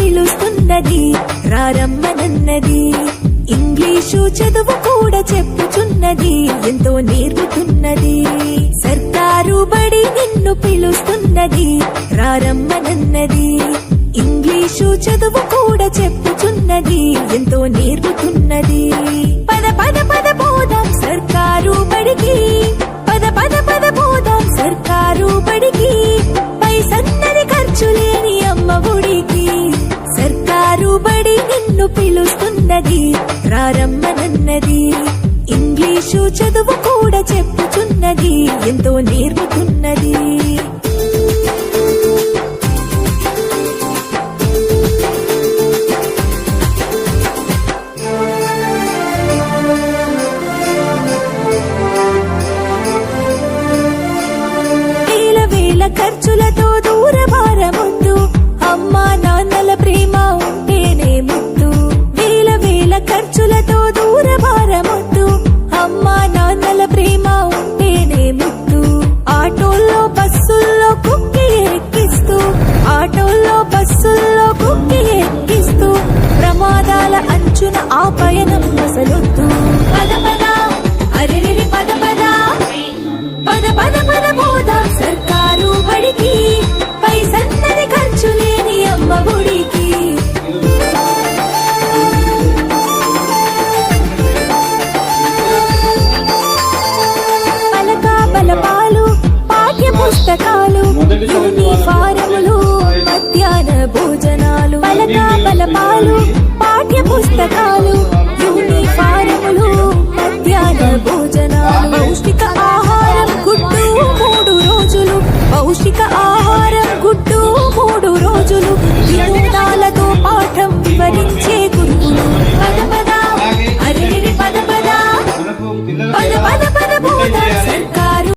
పిలుస్తున్నది, రారమ్మనన్నది. English చదువు కూడా చెప్పుచున్నది, ఎంతో నేర్పుతున్నది. సర్కారు బడి నిన్ను పిలుస్తున్నది, రారమ్మనన్నది. ఇంగ్లీషు చదువు కూడా చెప్పుచున్నది, ఎంతో నేర్పుతున్నది. పద పద పద పోదాం సర్కారు బడికి, పద పద పద పోదాం సర్కారు బడికి. పైసన్నది ఖర్చు లేని అమ్మ ఒడికి. సర్కారు బడి నిన్ను పిలుస్తున్నది, రారమ్మనన్నది. ఇంగ్లీషు చదువు కూడా చెప్పుచున్నది, ఎంతో నేర్పుతున్నది. ఖర్చులతో దూరభారమొద్దు, అమ్మా నాన్నల ప్రేమ ఉంటేనే ముద్దు. వేల వేల ఖర్చులతో దూరభారమొద్దు, అమ్మా నాన్నల ప్రేమ ఉంటేనే ముద్దు. ఆటోల్లో బస్సుల్లో కుక్కి ఎక్కిస్తూ, ఆటోల్లో బస్సుల్లో కుక్కి ఎక్కిస్తూ, ప్రమాదాల అంచున ఆ పయనం అసలొద్దు. పద పద అరెరెరి పద పద, పద పద పద పోదాం సర్కారు బడికి. పైసన్నది ఖర్చు లేని అమ్మ ఒడికి. పలక బలపాలు, పాఠ్య పుస్తకాలు, యూనిఫారములు, మధ్యాహ్న భోజనాలు. పలక బలపాలు, పాఠ్య పుస్తకాలు,